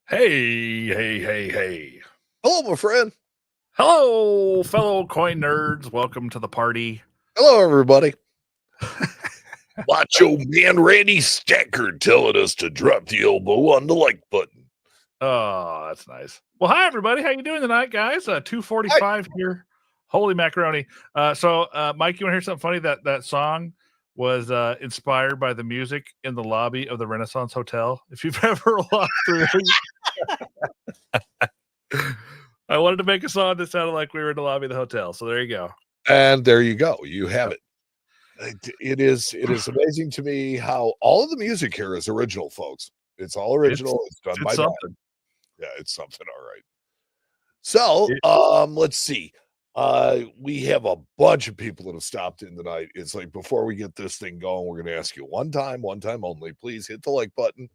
Hey, hey, hey, hey. Hello, my friend. Hello, fellow coin nerds. Welcome to the party. Hello, everybody. Macho Man Randy Stackard telling us to drop the elbow on the like button. Oh, that's nice. Well, hi, everybody. How you doing tonight, guys? 2:45 here. Holy macaroni. So, Mike, you want to hear something funny? That song was inspired by the music in the lobby of the Renaissance Hotel. If you've ever walked through, I wanted to make a song that sounded like we were in the lobby of the hotel. So there you go. And there you go. You have it. It is amazing to me how all of the music here is original, folks. It's all original. It's done by something. Yeah, it's something. All right. So, let's see. We have a bunch of people that have stopped in tonight. It's like, before we get this thing going, we're going to ask you one time only. Please hit the like button,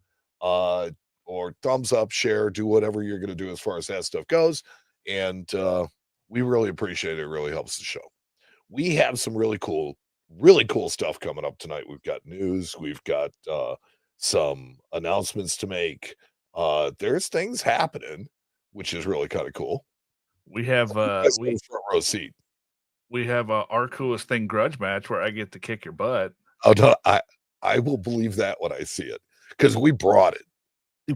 or thumbs up, share, do whatever you're going to do as far as that stuff goes. And we really appreciate it. It really helps the show. We have some really cool stuff coming up tonight. We've got news. We've got some announcements to make. There's things happening, which is really kind of cool. We have front row seat. We have our coolest thing grudge match where I get to kick your butt. Oh no, I will believe that when I see it, because we brought it.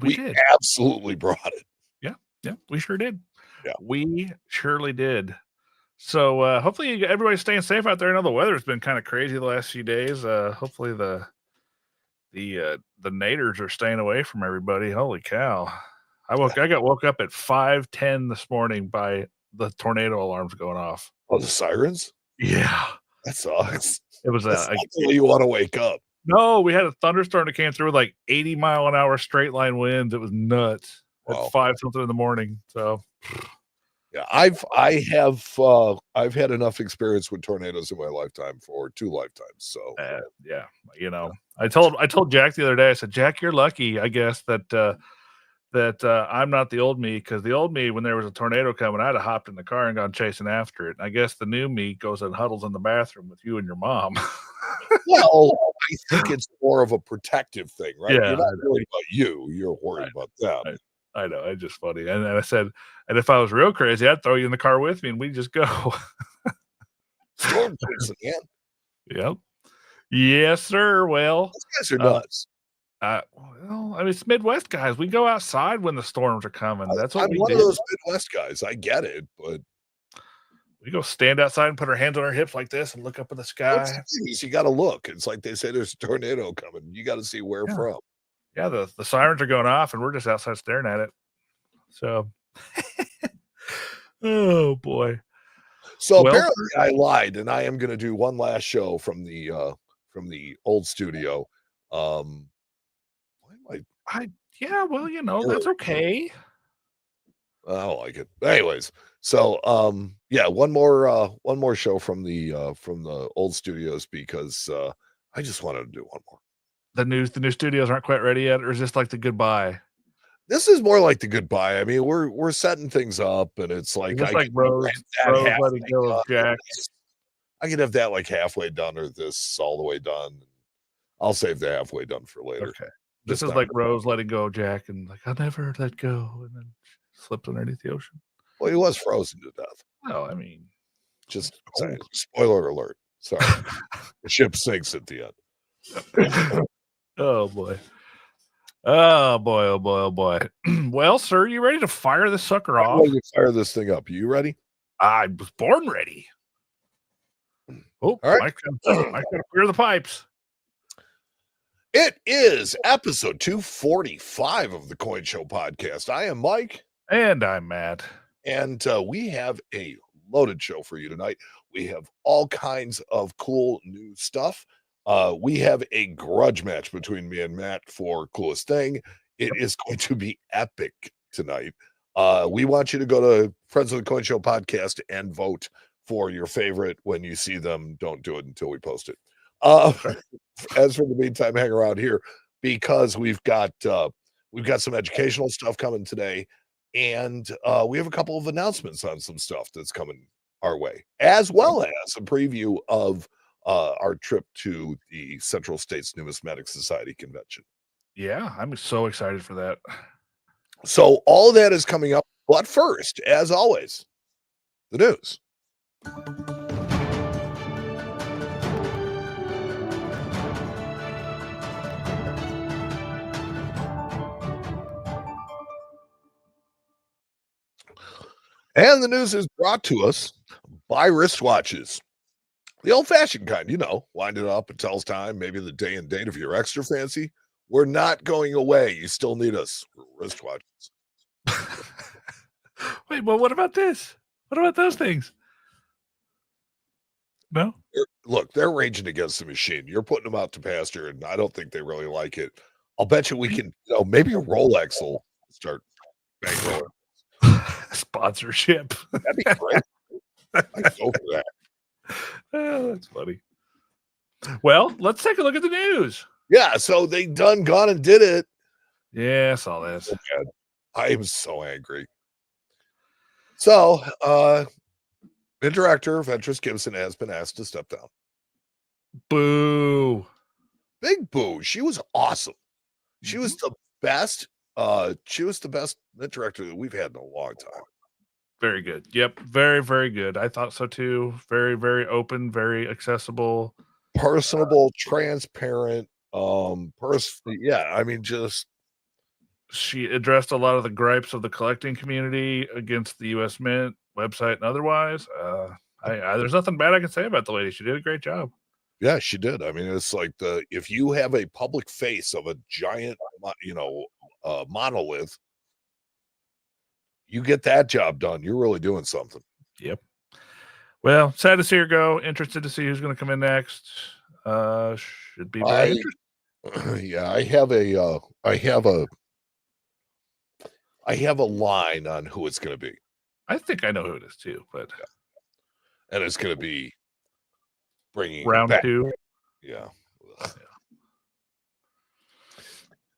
We did. Absolutely brought it. Yeah, we sure did. Yeah, we surely did. So hopefully everybody's staying safe out there. I know the weather's been kind of crazy the last few days. Hopefully the the naders are staying away from everybody. Holy cow! I got woke up at 5:10 this morning by the tornado alarms going off. Oh, the sirens? Yeah, that sucks. it was That's not the way you want to wake up. No, we had a thunderstorm that came through with like 80-mile-an-hour straight line winds. It was nuts at 5 something in the morning. So, yeah, I've had enough experience with tornadoes in my lifetime for 2 lifetimes. So, yeah, you know, I told Jack the other day. I said, Jack, you're lucky, I guess that I'm not the old me, because the old me, when there was a tornado coming, I'd have hopped in the car and gone chasing after it. And I guess the new me goes and huddles in the bathroom with you and your mom. Well, I think it's more of a protective thing, right? Yeah, you're not worried about you; you're worried about them. I know, it's just funny. And I said, and if I was real crazy, I'd throw you in the car with me, and we'd just go. Storm chasing, man. Yep. Yes, sir. Well, those guys are nuts. Well, I mean, it's Midwest guys. We go outside when the storms are coming. That's what I'm we one do. of those Midwest guys. I get it, but we go stand outside and put our hands on our hips like this and look up at the sky. You got to look. It's like they say there's a tornado coming. You got to see where from. Yeah, the sirens are going off, and we're just outside staring at it. So, oh boy. So apparently I lied, and I am going to do one last show from the old studio. Yeah, well, you know, that's okay. I don't like it. Anyways, so yeah, one more show from the old studios, because I just wanted to do one more. The new studios aren't quite ready yet, or is this like the goodbye? This is more like the goodbye. I mean, we're setting things up, and it's like Rose letting go of Jack. I can have that like halfway done, or this all the way done. I'll save the halfway done for later. Okay. This is like Rose letting go of Jack, and like, I'll never let go, and then slipped underneath the ocean. Well, he was frozen to death. Oh, I mean, just spoiler alert. Sorry. The ship sinks at the end. Oh boy. Oh boy, oh boy, oh boy. Well, sir, you ready to fire this sucker off? I'm ready to fire this thing up. You ready? I was born ready. Oh, all right. I gotta clear the pipes. It is episode 245 of the Coin Show podcast. I am Mike. And I'm Matt. And we have a loaded show for you tonight. We have all kinds of cool new stuff. We have a grudge match between me and Matt for coolest thing. It is going to be epic tonight. We want you to go to Friends of the Coin Show podcast and vote for your favorite. When you see them, don't do it until we post it. As for the meantime, hang around here, because we've got some educational stuff coming today, and we have a couple of announcements on some stuff that's coming our way, as well as a preview of our trip to the Central States Numismatic Society convention. Yeah, I'm so excited for that. So all of that is coming up, but first, as always, the news. And the news is brought to us by wristwatches. The old-fashioned kind, you know, wind it up, it tells time, maybe the day and date if you're extra fancy. We're not going away. You still need us. Wristwatches. Wait, well, what about this? What about those things? No? Look, they're raging against the machine. You're putting them out to pasture, and I don't think they really like it. I'll bet you we can, maybe a Rolex will start bankrolling. Sponsorship. That'd be great. I'd go for that. Oh, that's funny. Well, let's take a look at the news. Yeah, so they gone and did it. Yeah, I saw this. Oh, I am so angry. So, the director, Ventress Gibson, has been asked to step down. Boo. Big boo. She was awesome. She was the best. She was the best director that we've had in a long time. Very good. Yep. Very, very good. I thought so too. Very, very open, very accessible. Personable, transparent. Yeah, I mean, just. She addressed a lot of the gripes of the collecting community against the U.S. Mint website and otherwise. There's nothing bad I can say about the lady. She did a great job. Yeah, she did. I mean, it's like if you have a public face of a giant, monolith, you get that job done. You're really doing something. Yep. Well, sad to see her go. Interested to see who's going to come in next. Should be very interesting. Yeah, I have a line on who it's going to be. I think I know who it is too, but and it's going to be bringing round back. 2. Yeah.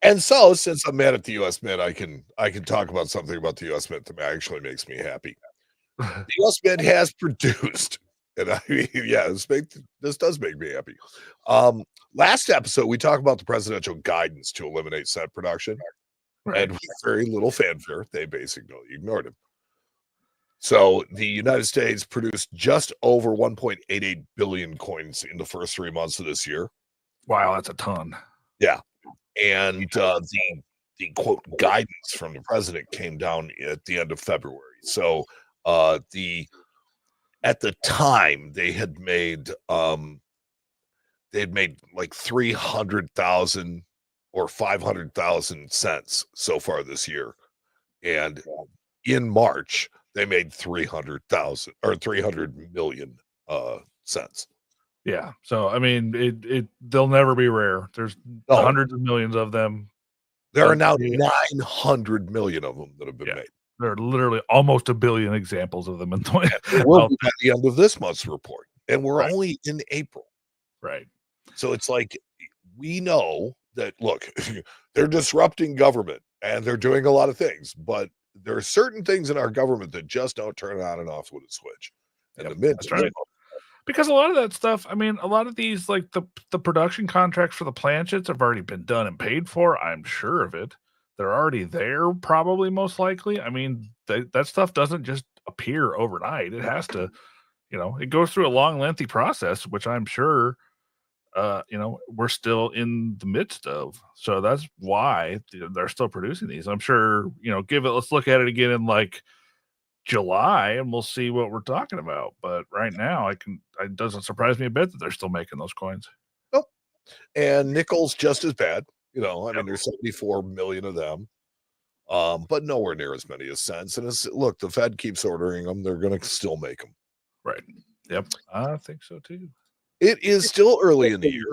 And so, since I'm mad at the U.S. Mint, I can talk about something about the U.S. Mint that actually makes me happy. The U.S. Mint has produced, and I mean, yeah, this does make me happy. Last episode, we talked about the presidential guidance to eliminate set production, and with very little fanfare, they basically ignored him. So the United States produced just over 1.88 billion coins in the first 3 months of this year. Wow, that's a ton. Yeah. And the quote guidance from the president came down at the end of February. So at the time they had made like 300,000 or 500,000 cents so far this year. And in March, they made 300,000 or 300 million cents. Yeah. So I mean, they'll never be rare. There's hundreds of millions of them. There are now 900 million of them that have been made. There are literally almost a billion examples of them in it will be at the end of this month's report. And we're only in April. Right. So it's like we know that look, they're disrupting government and they're doing a lot of things, but there are certain things in our government that just don't turn on and off with a switch. And the Mint, because a lot of that stuff, I mean, a lot of these, like the production contracts for the planchets have already been done and paid for. I'm sure of it. They're already there, probably, most likely. I mean, that stuff doesn't just appear overnight. It has to, it goes through a long, lengthy process, which I'm sure, we're still in the midst of. So that's why they're still producing these. I'm sure, let's look at it again in like July and we'll see what we're talking about. But right now, it doesn't surprise me a bit that they're still making those coins. Nope. And nickel's just as bad. I mean, there's 74 million of them, but nowhere near as many as cents. And look, the Fed keeps ordering them. They're going to still make them. Right. Yep. I think so too. It is still early in the year,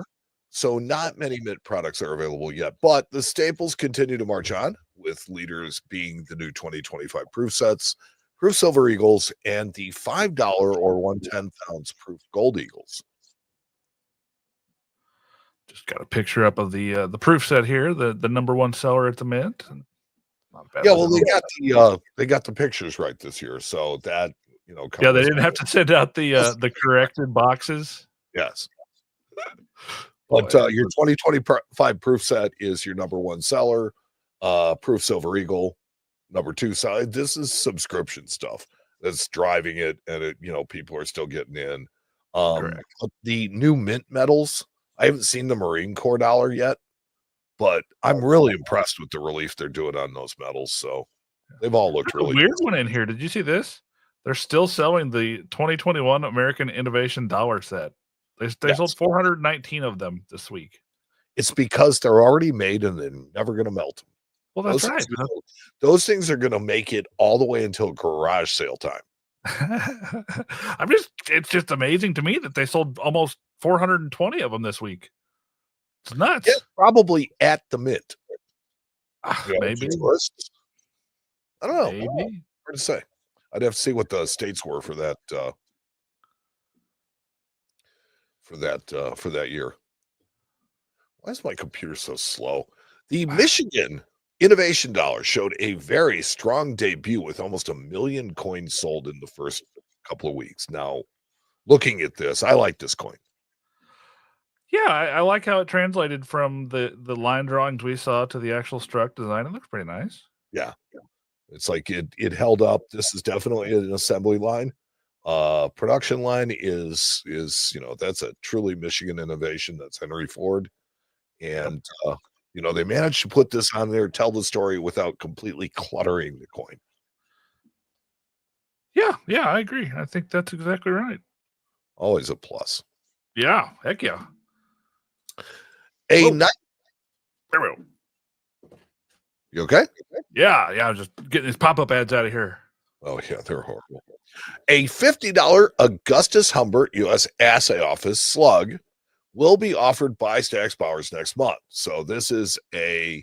so not many Mint products are available yet, but the staples continue to march on, with leaders being the new 2025 proof sets, proof silver eagles, and the $5 or 1/10 ounce proof gold eagles. Just got a picture up of the proof set here, the number one seller at the Mint. Yeah, well, they got the pictures right this year, so that they didn't have to send out the corrected boxes. Yes, but your 2025 proof set is your number one seller. Proof silver eagle, number 2 side. This is subscription stuff that's driving it, and people are still getting in. But the new Mint metals, I haven't seen the Marine Corps dollar yet, but I'm really impressed with the relief they're doing on those metals. So they've all looked really weird one in here. Did you see this? They're still selling the 2021 American Innovation dollar set. They sold 419 of them this week. It's because they're already made and they're never going to melt them. Well, that's right. Those things are going to make it all the way until garage sale time. It's just amazing to me that they sold almost 420 of them this week. It's nuts. Yeah, probably at the Mint. Maybe. I don't know. Maybe. Hard to say. I'd have to see what the states were for that year. Why is my computer so slow? The Michigan Innovation Dollar showed a very strong debut with almost 1 million coins sold in the first couple of weeks. Now, looking at this, I like this coin. Yeah, I like how it translated from the line drawings we saw to the actual struck design. It looks pretty nice. Yeah. It's like it held up. This is definitely an assembly line. Production line is that's a truly Michigan innovation. That's Henry Ford. And they managed to put this on there, tell the story without completely cluttering the coin. Yeah, I agree. I think that's exactly right. Always a plus. Yeah, heck yeah. There we go. You okay? Yeah, I was just getting these pop-up ads out of here. Oh, yeah, they're horrible. A $50 Augustus Humbert U.S. Assay Office slug will be offered by Stax Powers next month. So this is the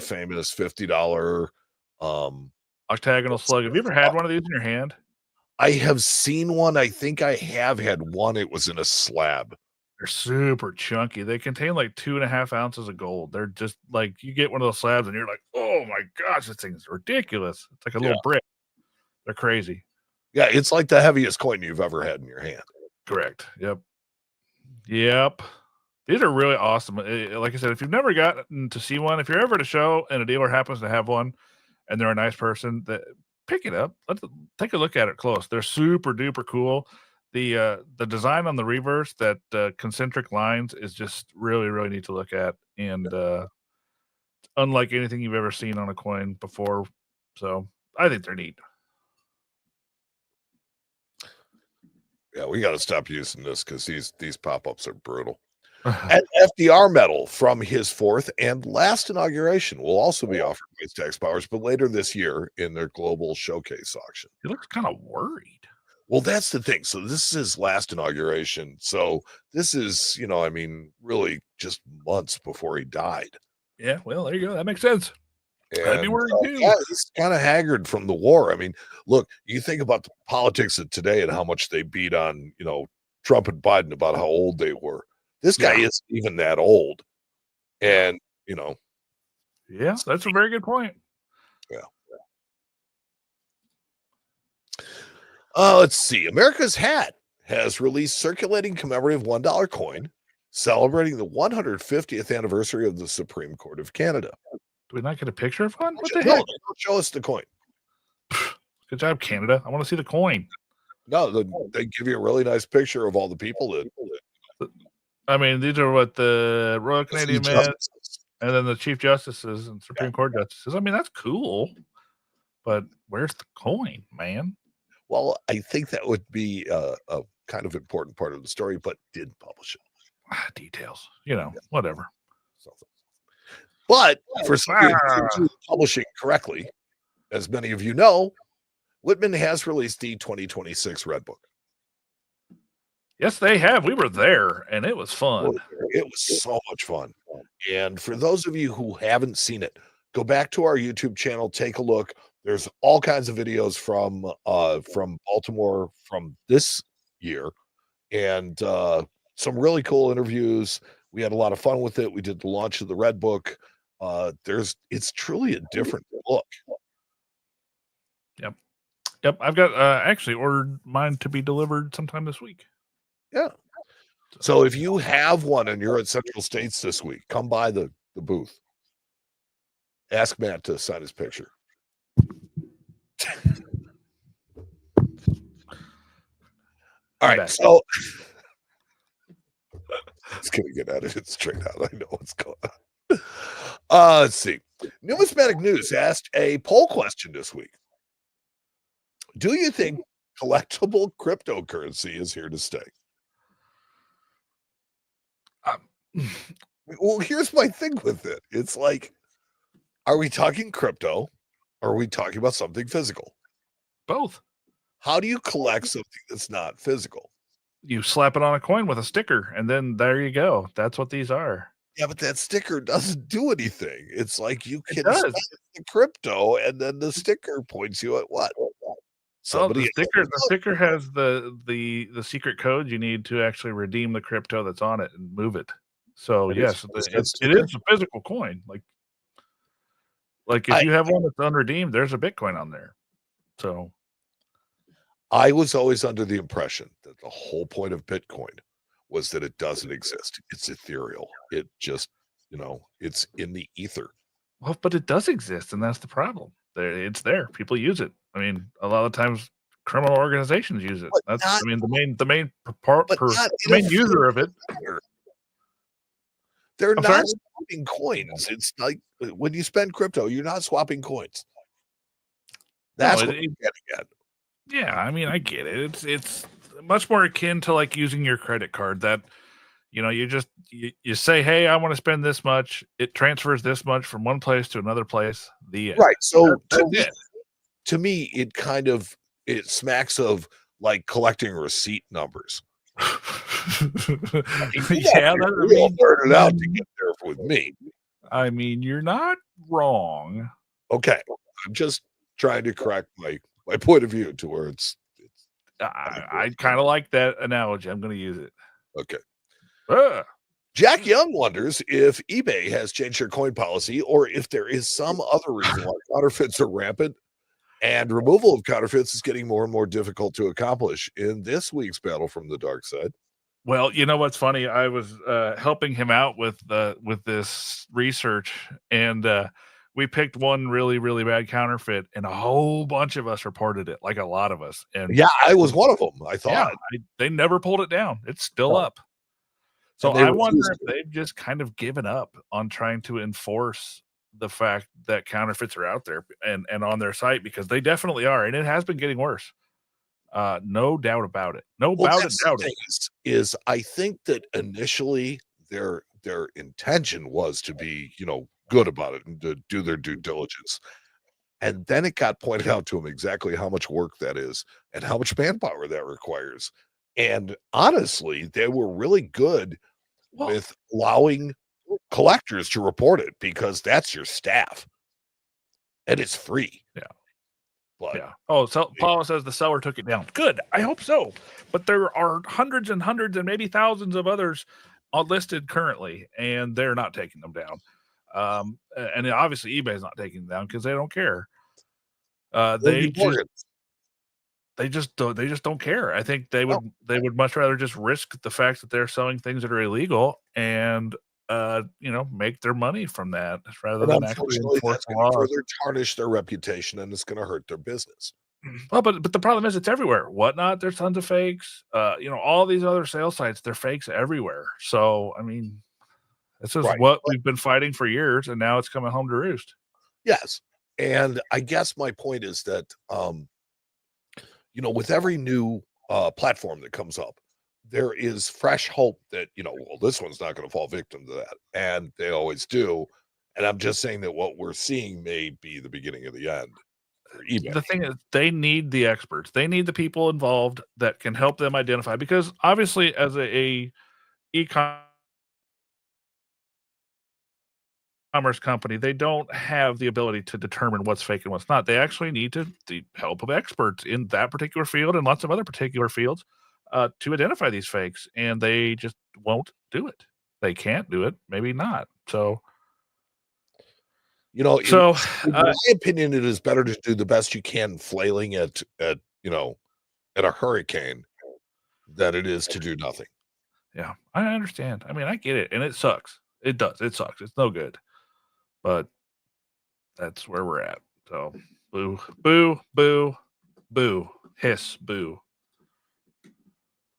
famous $50 octagonal slug. Have you ever had one of these in your hand? I have seen one. I think I have had one. It was in a slab. They're super chunky. They contain like 2.5 ounces of gold. They're just like, you get one of those slabs and you're like, oh my gosh, this thing's ridiculous. It's like a little brick. They're crazy. Yeah, it's like the heaviest coin you've ever had in your hand. Correct. Yep. These are really awesome. Like I said, if you've never gotten to see one, if you're ever at a show and a dealer happens to have one and they're a nice person, pick it up. Let's take a look at it close. They're super duper cool. The design on the reverse, that concentric lines, is just really, really neat to look at, and unlike anything you've ever seen on a coin before. So I think they're neat. Yeah, we got to stop using this because these pop-ups are brutal. An FDR medal from his 4th and last inauguration will also be offered by Stax Powers, but later this year in their global showcase auction. He looks kind of worried. Well, that's the thing. So this is his last inauguration. So this is, really just months before he died. Yeah, well, there you go. That makes sense. I'd be worried too. Yeah, he's kind of haggard from the war. I mean, look, you think about the politics of today and how much they beat on, Trump and Biden about how old they were. This guy isn't even that old. And, Yeah, that's a very good point. Yeah. Let's see. America's Hat has released circulating commemorative $1 coin celebrating the 150th anniversary of the Supreme Court of Canada. Do we not get a picture of one? What the No, heck? don't show us the coin. Good job, Canada. I want to see the coin. No, they give you a really nice picture of all the people that. I mean, these are what the Royal Canadian Men, and then the Chief Justices and Supreme Court Justices. I mean, that's cool. But where's the coin, man? Well, I think that would be a kind of important part of the story, but didn't publish it. Details, whatever. But for publishing correctly, as many of you know, Whitman has released the 2026 Red Book. Yes, they have. We were there, and it was fun. It was so much fun. And for those of you who haven't seen it, go back to our YouTube channel, take a look. There's all kinds of videos from Baltimore from this year, and some really cool interviews. We had a lot of fun with it. We did the launch of the Red Book. It's truly a different look. Yep. I've got actually ordered mine to be delivered sometime this week. Yeah. So if you have one and you're at Central States this week, come by the booth. Ask Matt to sign his picture. All right, so it's gonna get edited straight out. I know what's going on. Let's see. Numismatic News asked a poll question this week. Do you think collectible cryptocurrency is here to stay? Well, here's my thing with it. It's like, are we talking crypto? Or are we talking about something physical? Both. How do you collect something that's not physical? You slap it on a coin with a sticker, and then there you go. That's what these are. Yeah, but that sticker doesn't do anything. It's like you can spend the crypto, and then the sticker points you at what? The sticker has the secret code you need to actually redeem the crypto that's on it and move it. So yes, it is a physical coin. Like if you have one that's unredeemed, there's a Bitcoin on there. So I was always under the impression that the whole point of Bitcoin was that it doesn't exist. It's ethereal. It just, it's in the ether. Well, but it does exist, and that's the problem. It's there. People use it. I mean, a lot of times criminal organizations use it. The main user of it. They're not swapping coins. It's like when you spend crypto, you're not swapping coins. That's what you're getting at. Yeah, I mean, I get it. It's much more akin to like using your credit card. That you say, hey, I want to spend this much. It transfers this much from one place to another place. The end. Right. So That's to me, it smacks of like collecting receipt numbers. Yeah, that burn it out to get there with me. I mean, you're not wrong. Okay, I'm just trying to correct my point of view to where it's. I kind of like that analogy. I'm going to use it. Okay. Jack Young wonders if eBay has changed their coin policy or if there is some other reason why counterfeits are rampant and removal of counterfeits is getting more and more difficult to accomplish in this week's Battle from the Dark Side. Well, you know what's funny? I was helping him out with this research, and we picked one really, really bad counterfeit, and a whole bunch of us reported it, like a lot of us. And yeah, I was one of them. I thought they never pulled it down. It's still up. So I wonder if they've just kind of given up on trying to enforce the fact that counterfeits are out there and on their site, because they definitely are, and it has been getting worse. No doubt about it. Is I think that initially their intention was to be, good about it and to do their due diligence. And then it got pointed out to them exactly how much work that is and how much manpower that requires. And honestly, they were really good with allowing collectors to report it because that's your staff. And it's free. Yeah. But Oh, so Paula says the seller took it down. Good. I hope so. But there are hundreds and hundreds and maybe thousands of others listed currently, and they're not taking them down. And obviously eBay's not taking them down because they don't care. They just don't care. I think they would much rather just risk the fact that they're selling things that are illegal and make their money from that rather than actually enforce the law. Further tarnish their reputation, and it's going to hurt their business. Well, but the problem is it's everywhere. Whatnot, there's tons of fakes. All these other sales sites, they're fakes everywhere. So I mean, this is what we've been fighting for years, and now it's coming home to roost. Yes, and I guess my point is that with every new platform that comes up, there is fresh hope that, this one's not going to fall victim to that. And they always do. And I'm just saying that what we're seeing may be the beginning of the end for eBay. The thing is, they need the experts. They need the people involved that can help them identify, because obviously as a e-commerce company, they don't have the ability to determine what's fake and what's not. They actually need the help of experts in that particular field and lots of other particular fields to identify these fakes, and they just won't do it. They can't do it. Maybe not. So, in my opinion, it is better to do the best you can flailing at a hurricane than it is to do nothing. Yeah, I understand. I mean, I get it, and it sucks. It does. It sucks. It's no good. But that's where we're at. So, boo, boo, boo, boo, hiss, boo.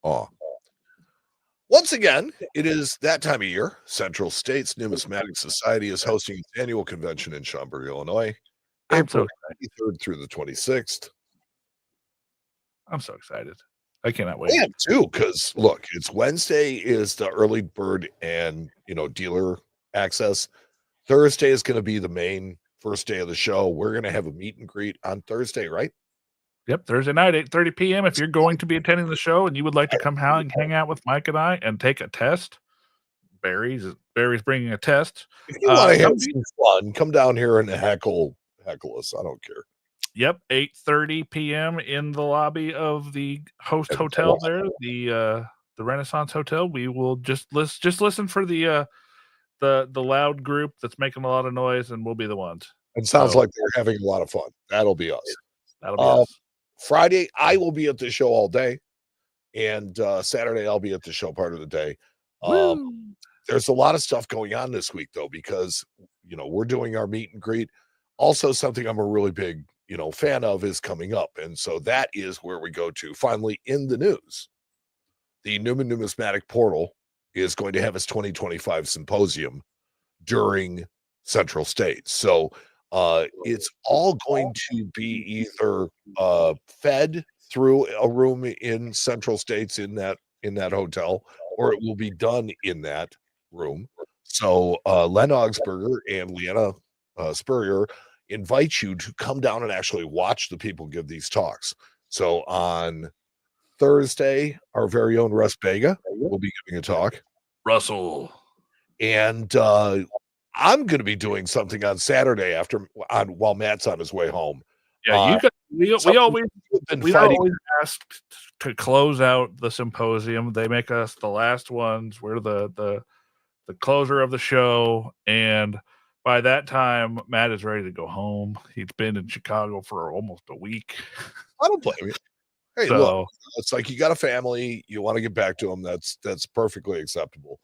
Oh. Once again, it is that time of year. Central States Numismatic Society is hosting its annual convention in Schaumburg, Illinois, April 23rd through the 26th. I'm so excited. I cannot wait. I am too, because look, it's Wednesday is the early bird and dealer access. Thursday is going to be the main first day of the show. We're going to have a meet and greet on Thursday, right? Yep, Thursday night, 8:30 p.m. If you're going to be attending the show and you would like to come hang out with Mike and I and take a test, Barry's bringing a test. If you want to have some fun, come down here and heckle us. I don't care. Yep, 8:30 p.m. in the lobby of the host hotel there, the Renaissance Hotel. We will just listen for the loud group that's making a lot of noise, and we'll be the ones. It sounds like they're having a lot of fun. That'll be us. That'll be us. Friday, I will be at the show all day, and Saturday, I'll be at the show part of the day. There's a lot of stuff going on this week, though, because, we're doing our meet and greet. Also, something I'm a really big, fan of is coming up, and so that is where we go to. Finally, in the news, the Newman Numismatic Portal is going to have its 2025 symposium during Central States. So, it's all going to be either fed through a room in Central States in that hotel, or it will be done in that room. So Len Augsburger and Leanna Spurrier invite you to come down and actually watch the people give these talks. So on Thursday, our very own Russ Bega will be giving a talk. Russell. And I'm going to be doing something on Saturday while Matt's on his way home. Yeah, we always asked to close out the symposium. They make us the last ones. We're the closer of the show, and by that time, Matt is ready to go home. He's been in Chicago for almost a week. I don't blame you. Hey, look, it's like you got a family. You want to get back to them. That's perfectly acceptable.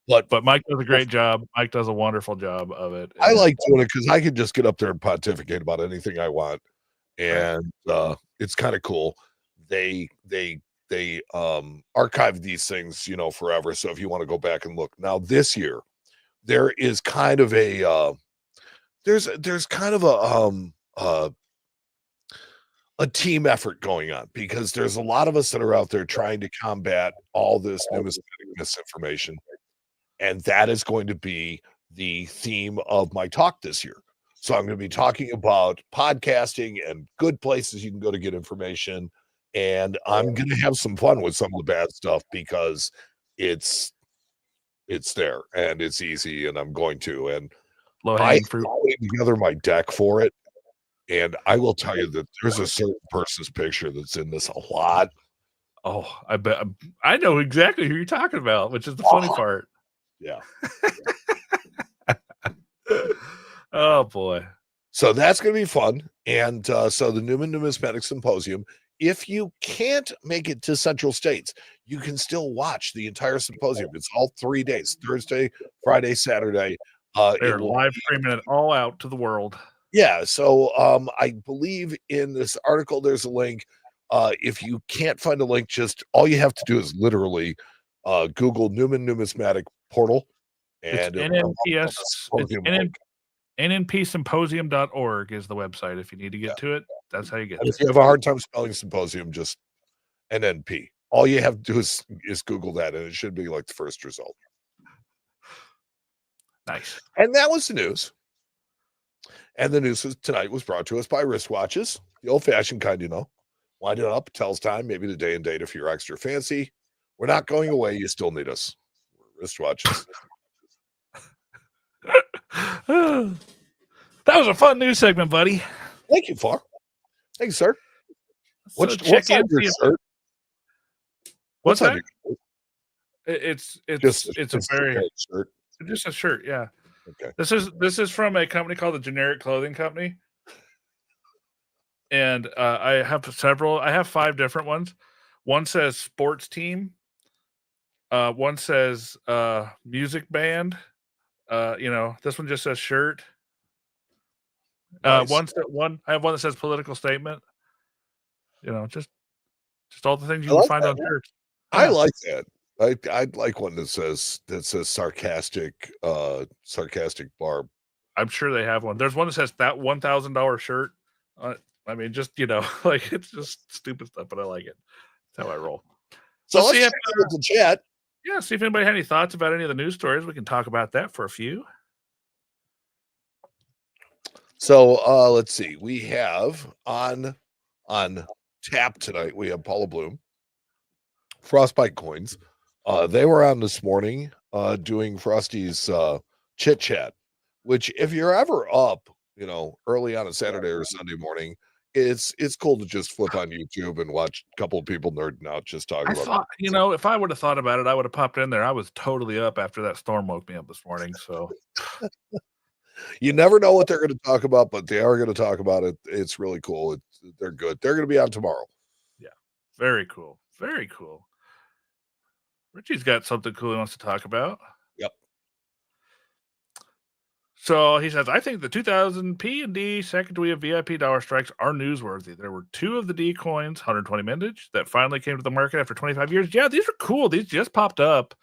But Mike does a great job. Mike does a wonderful job of it. I like doing it because I can just get up there and pontificate about anything I want, and it's kind of cool. They archive these things, forever. So if you want to go back and look now, this year there is kind of a there's kind of a team effort going on because there's a lot of us that are out there trying to combat all this numismatic misinformation. And that is going to be the theme of my talk this year. So I'm going to be talking about podcasting and good places you can go to get information. And I'm going to have some fun with some of the bad stuff because it's there and it's easy and I'm going to. And I put together my deck for it. And I will tell you that there's a certain person's picture that's in this a lot. Oh, I bet I know exactly who you're talking about, which is the funny part. Yeah. Oh boy. So that's going to be fun. And so the Newman Numismatic Symposium, if you can't make it to Central States, you can still watch the entire symposium. It's all 3 days, Thursday, Friday, Saturday. They're live streaming it all out to the world. Yeah. So I believe in this article, there's a link. If you can't find a link, just all you have to do is literally Google Newman Numismatic Portal, and nnpsymposium.org is the website. If you need to get to it, that's how you get. And if you have a hard time spelling symposium, just NNP. All you have to do is Google that, and it should be like the first result. Nice. And that was the news. And the news tonight was brought to us by wristwatches, the old-fashioned kind, Wind it up, tells time, maybe the day and date if you're extra fancy. We're not going away. You still need us. Wristwatches. That was a fun news segment, buddy. Thank you, Far. Thank you, sir. What's on your shirt? What's that? It's a very shirt. Just a shirt, yeah. Okay. This is from a company called the Generic Clothing Company. And I have several. I have 5 different ones. One says sports team. One says music band. This one just says shirt. Nice. I have one that says political statement. Just all the things you can find on shirts. Yeah. I like that. I'd like one that says sarcastic barb. I'm sure they have one. There's one that says that $1,000 shirt. I mean, just like it's just stupid stuff, but I like it. That's how I roll. So let's see if the chat. Yeah, see if anybody had any thoughts about any of the news stories. We can talk about that for a few. So let's see. We have on tap tonight. We have Paula Bloom, Frostbite Coins. They were on this morning doing Frosty's chit chat. Which, if you're ever up, early on a Saturday or Sunday morning, it's cool to just flip on YouTube and watch a couple of people nerding out just talking about it. If I would have thought about it, I would have popped in there. I was totally up after that storm woke me up this morning. So you never know what they're going to talk about, but they are going to talk about it. It's really cool. They're good. They're going to be on tomorrow. Yeah. Very cool. Very cool. Richie's got something cool he wants to talk about. Yep. So he says, I think the 2000 P&D second wave VIP dollar strikes are newsworthy. There were 2 of the D coins, 120 mintage, that finally came to the market after 25 years. Yeah, these are cool. These just popped up.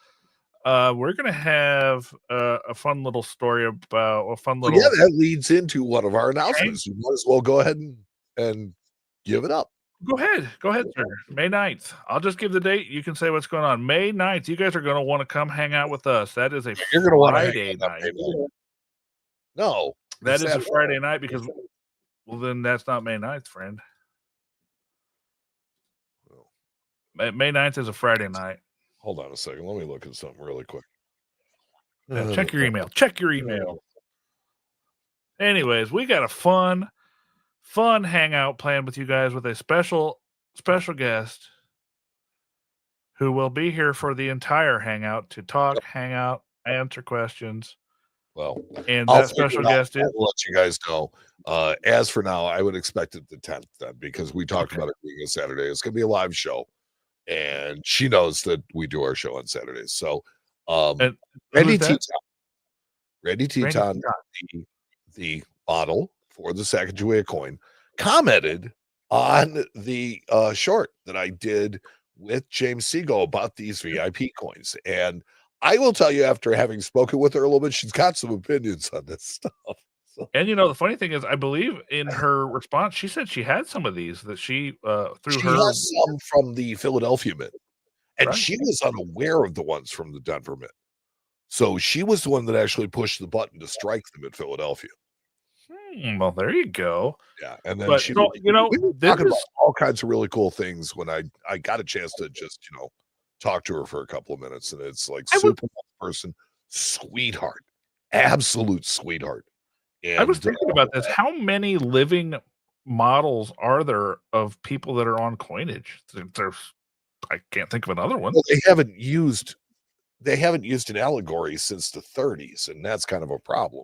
We're going to have a fun little story about a fun little. Yeah, that leads into one of our announcements. You might as well go ahead and give it up. Go ahead, sir. May 9th. I'll just give the date. You can say what's going on. May 9th. You guys are going to want to come hang out with us. That is a You're going to want to Friday night. No, that is a Friday night because, well, then that's not May 9th, friend. May 9th is a Friday night. Hold on a second. Let me look at something really quick. Yeah, check your email. Check your email. Anyways, we got a fun hangout planned with you guys with a special guest who will be here for the entire hangout to talk, hang out, answer questions. Well, and that special guest is. I'll let you guys know. As for now, I would expect it the 10th then, because we talked about it being a Saturday. It's going to be a live show, and she knows that we do our show on Saturdays. So, Randy Teton, the model for the Sacagawea coin, commented on the short that I did with James Segal about these VIP coins. And I will tell you, after having spoken with her a little bit, she's got some opinions on this stuff. So. And the funny thing is, I believe in her response, she said she had some of these that she has some from the Philadelphia Mint, and she was unaware of the ones from the Denver Mint. So she was the one that actually pushed the button to strike them at Philadelphia. Well, there you go. Yeah, and then we were talking about all kinds of really cool things when I got a chance to just talk to her for a couple of minutes, and it's like super person, sweetheart, absolute sweetheart. And I was thinking about this. How many living models are there of people that are on coinage? I can't think of another one. Well, they haven't used an allegory since the 30s, and that's kind of a problem.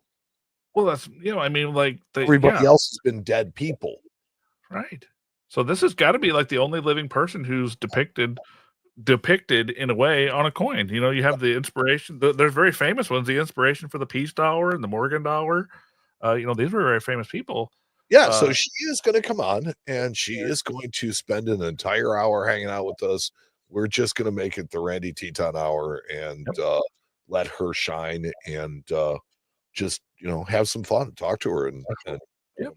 Well, that's everybody else has been dead people, right? So this has got to be like the only living person who's depicted in a way on a coin. You have the inspiration. There's very famous ones. The inspiration for the peace dollar and the Morgan dollar. These were very famous people. Yeah, so she is going to come on, and she is going to spend an entire hour hanging out with us. We're just going to make it the Randy Teton hour and let her shine and just have some fun, talk to her, and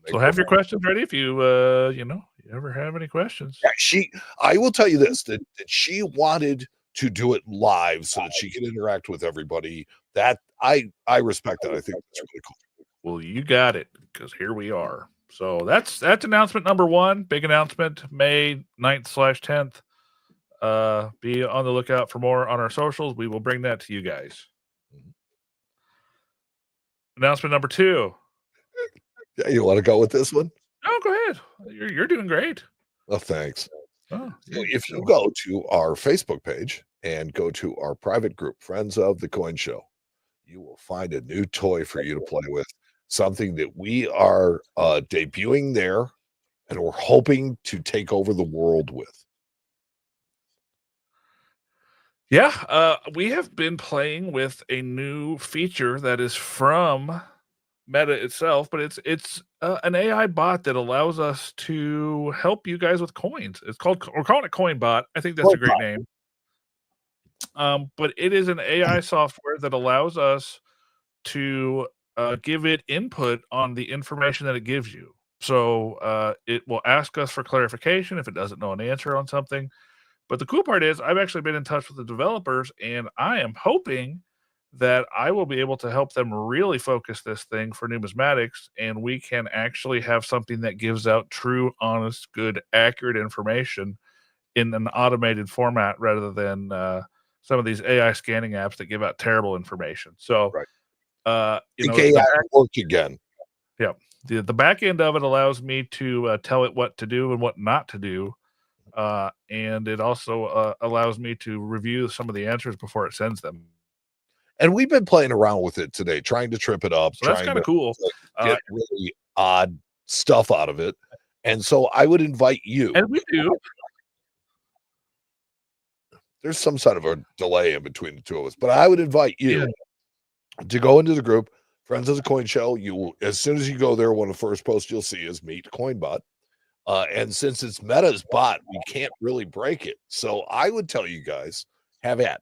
so have your questions ready if you you ever have any questions. Yeah, I will tell you this, that she wanted to do it live so that she can interact with everybody. That I respect that. I think that's really cool. Well, you got it, because here we are. So that's announcement number 1. Big announcement, May 9th/10th. Be on the lookout for more on our socials. We will bring that to you guys. Announcement number 2. Yeah, you want to go with this one? Oh, go ahead. You're doing great. Well, thanks. So if you go to our Facebook page and go to our private group, Friends of the Coin Show, you will find a new toy for you to play with. Something that we are debuting there, and we're hoping to take over the world with. Yeah, we have been playing with a new feature that is from Meta itself, but it's an AI bot that allows us to help you guys with coins. We're calling it Coinbot. I think that's a great name. But it is an AI software that allows us to give it input on the information that it gives you. So it will ask us for clarification if it doesn't know an answer on something. But the cool part is I've actually been in touch with the developers, and I am hoping that I will be able to help them really focus this thing for numismatics, and we can actually have something that gives out true, honest, good, accurate information in an automated format rather than some of these AI scanning apps that give out terrible information. So, AI work again. Yeah, the back end of it allows me to tell it what to do and what not to do. And it also allows me to review some of the answers before it sends them. And we've been playing around with it today, trying to trip it up. So that's kind of cool. Get really odd stuff out of it. And so I would invite you. And we do. There's some sort of a delay in between the two of us, but I would invite you to go into the group, Friends of the Coin Show. As soon as you go there, one of the first posts you'll see is Meet Coinbot. And since it's Meta's bot, we can't really break it. So I would tell you guys, have at.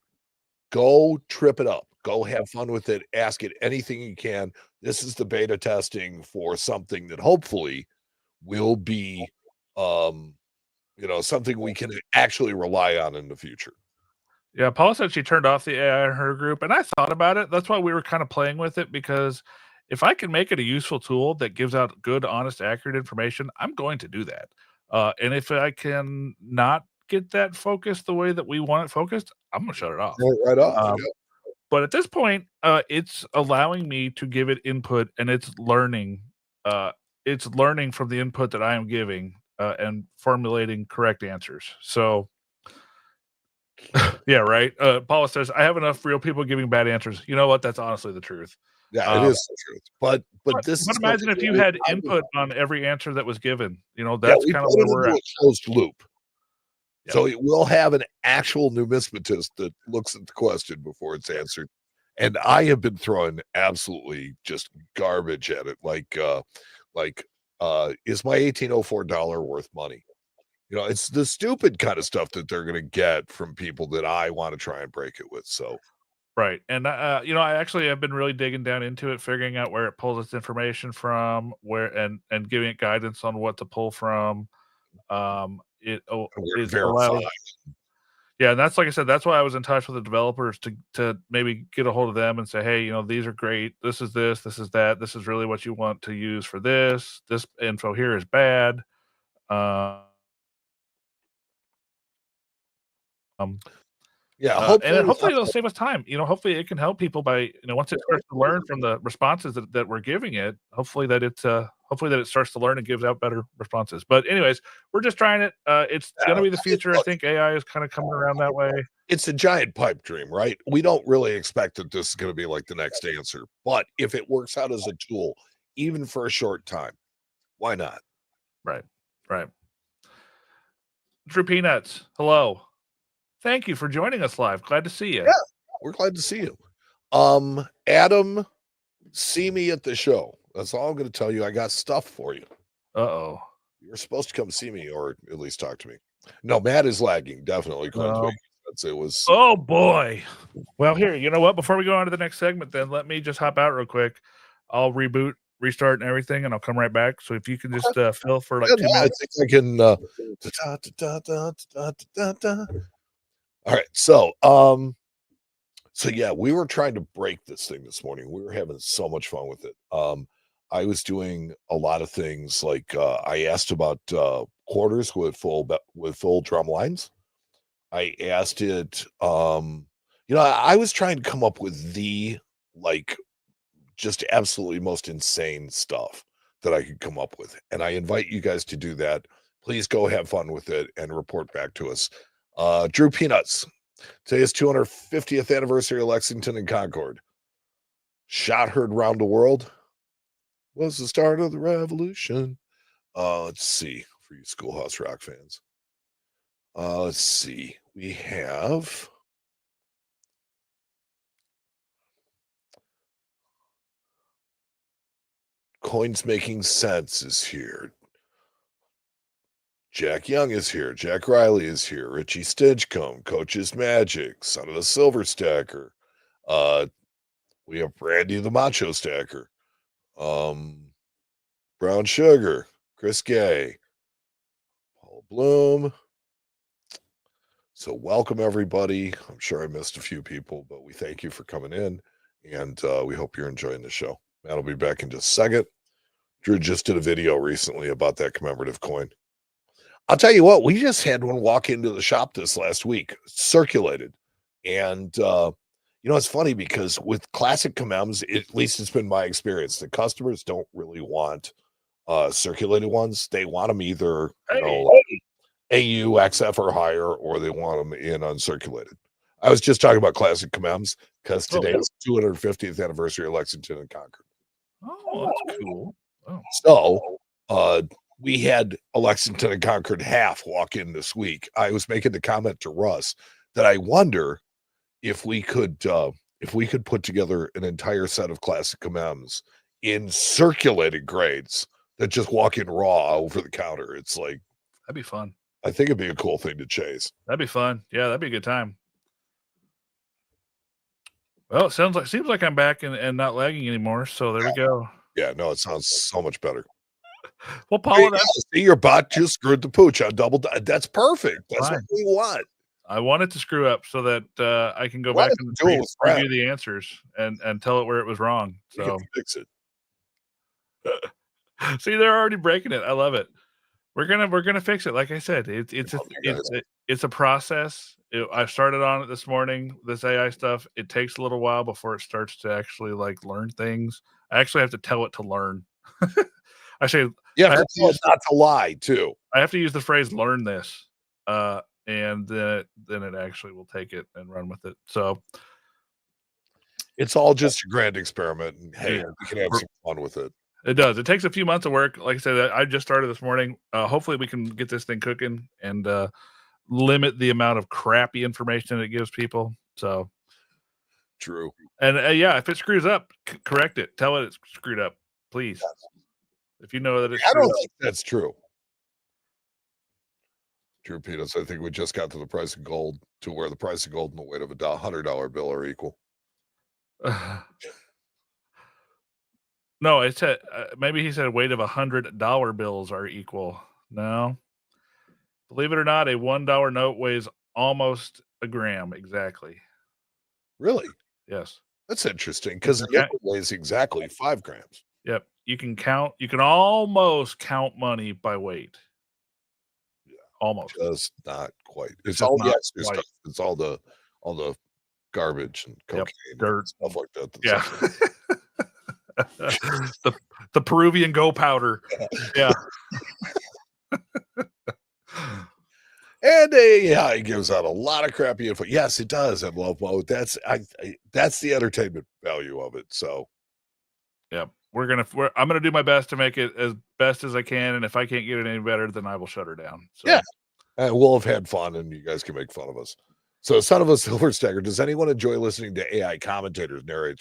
Go trip it up. Go have fun with it. Ask it anything you can. This is the beta testing for something that hopefully will be, something we can actually rely on in the future. Yeah, Paula said she turned off the AI in her group, and I thought about it. That's why we were kind of playing with it, because if I can make it a useful tool that gives out good, honest, accurate information, I'm going to do that. And if I can not get that focused the way that we want it focused, I'm going to shut it off. Right off. But at this point, it's allowing me to give it input, and it's learning. It's learning from the input that I am giving and formulating correct answers. So yeah, right. Paula says, I have enough real people giving bad answers. You know what? That's honestly the truth. Yeah, it is the truth. But this But is imagine if you had input on every answer that was given. That's we kind of put where it we're into at. a closed loop. Yeah. So it will have an actual numismatist that looks at the question before it's answered. And I have been throwing absolutely just garbage at it. Is my $1804 worth money? It's the stupid kind of stuff that they're going to get from people that I want to try and break it with. So, right. And, I actually have been really digging down into it, figuring out where it pulls its information from, and giving it guidance on what to pull from. It allows. Yeah, and that's, like I said, that's why I was in touch with the developers to maybe get a hold of them and say, hey, these are great. This is this is that. This is really what you want to use for this. This info here is bad. Hopefully it'll save us time. Hopefully it can help people by, once it starts to learn from the responses that we're giving it, hopefully that it starts to learn and gives out better responses. But anyways, we're just trying it. It's going to be the future. I think AI is kind of coming around that way. It's a giant pipe dream, right? We don't really expect that this is going to be like the next answer, but if it works out as a tool, even for a short time, why not? Right. Drew Peanuts, hello. Thank you for joining us live. Glad to see you. Yeah, we're glad to see you. Adam, see me at the show. That's all I'm going to tell you. I got stuff for you. Uh-oh. You're supposed to come see me, or at least talk to me. No, Matt is lagging. Definitely. It was. Oh, boy. Well, here, you know what? Before we go on to the next segment, then let me just hop out real quick. I'll reboot, restart, and everything, and I'll come right back. So if you can just fill for like 2 minutes. I think I can. All right. So yeah, we were trying to break this thing this morning. We were having so much fun with it. I was doing a lot of things like I asked about quarters with full drum lines. I asked it. I was trying to come up with the just absolutely most insane stuff that I could come up with, and I invite you guys to do that. Please go have fun with it and report back to us. Drew Peanuts. Today is 250th anniversary of Lexington and Concord. Shot heard round the world. Was the start of the revolution. Let's see, for you Schoolhouse Rock fans. Let's see. We have Coins Making Sense is here. Jack Young is here. Jack Riley is here. Richie Stinchcomb, Coach's Magic, Son of the Silver Stacker. We have Brandy the Macho Stacker. Brown Sugar, Chris Gay, Paul Bloom. So welcome everybody. I'm sure I missed a few people, but we thank you for coming in, and we hope you're enjoying the show. Matt will be back in just a second. Drew just did a video recently about that commemorative coin. I'll tell you what, we just had one walk into the shop this last week, circulated. And, it's funny because with classic commems, at least it's been my experience, the customers don't really want circulated ones. They want them either, AU, XF, or higher, or they want them in uncirculated. I was just talking about classic commems because today is 250th anniversary of Lexington and Concord. Oh, that's cool. Oh. So, we had a Lexington and Concord half walk in this week. I was making the comment to Russ that I wonder if we could put together an entire set of classic commems in circulated grades that just walk in raw over the counter. It's like, that'd be fun. I think it'd be a cool thing to chase. That'd be fun. Yeah, that'd be a good time. Well, it seems like I'm back and not lagging anymore. So there we go. Yeah, no, it sounds so much better. Well, Paula, see, your bot just screwed the pooch on double. That's perfect. That's fine. what we want. I want it to screw up so that I can go Why back don't and you do it with Brad? review the answers and tell it where it was wrong. You So can fix it. see, they're already breaking it. I love it. We're gonna fix it. Like I said, it's a process. I started on it this morning. This AI stuff. It takes a little while before it starts to actually like learn things. I actually have to tell it to learn. I say You I have have to tell it not to lie too. I have to use the phrase "learn this," and then it actually will take it and run with it. So it's all just a grand experiment, and hey, yeah. we can have some fun with it. It does. It takes a few months of work. Like I said, I just started this morning. Hopefully, we can get this thing cooking and limit the amount of crappy information it gives people. So true. And yeah, if it screws up, correct it. Tell it it's screwed up, please. Yes. If you know that it's I don't think that's true. Drew Peanuts, I think we just got to the price of gold, to where the price of gold and the weight of a $100 bill are equal. No, it said maybe he said weight of $100 bills are equal. No, believe it or not, a $1 note weighs almost a gram exactly. Really? Yes. That's interesting because it weighs exactly 5 grams. Yep. You can almost count money by weight. Yeah. Almost. Just not quite. It's all the extra stuff. It's all the garbage and cocaine, dirt, and stuff like that. Yeah. the Peruvian go powder. Yeah. And it gives out a lot of crappy info. Yes, it does. And that's the entertainment value of it. So, yeah, I'm gonna do my best to make it as best as I can, and if I can't get it any better, then I will shut her down. So. Yeah, and we'll have had fun, and you guys can make fun of us. So, son of a silver stagger, does anyone enjoy listening to AI commentators narrate?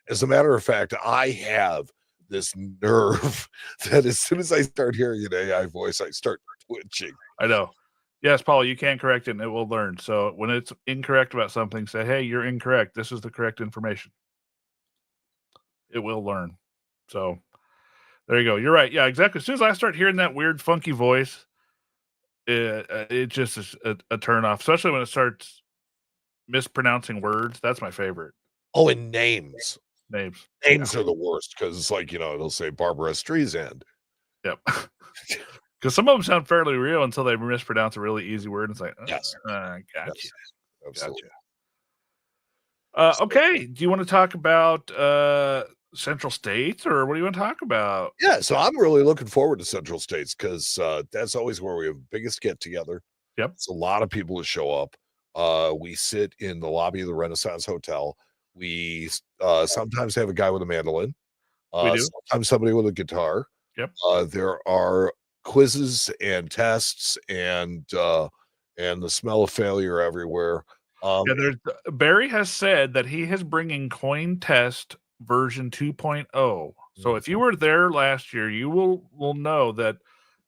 As a matter of fact, I have this nerve that as soon as I start hearing an AI voice, I start twitching. I know. Yes, Paul, you can correct it and it will learn. So when it's incorrect about something, say, hey, you're incorrect. This is the correct information. It will learn. So there you go. You're right. Yeah, exactly. As soon as I start hearing that weird, funky voice, it just is a turn off, especially when it starts mispronouncing words. That's my favorite. Oh, and names. Names are the worst because it's like, it'll say Barbara Streisand. Yep. Because some of them sound fairly real until they mispronounce a really easy word. And it's like, yes, gotcha. Yes, absolutely. Gotcha. Okay. Do you want to talk about Central States, or what do you want to talk about? Yeah, so I'm really looking forward to Central States because that's always where we have the biggest get together. Yep, it's a lot of people to show up. We sit in the lobby of the Renaissance Hotel. We sometimes have a guy with a mandolin. We do. Sometimes somebody with a guitar. Yep. There are quizzes and tests and the smell of failure everywhere. Barry has said that he is bringing Coin Test version 2.0. So if you were there last year, you will know that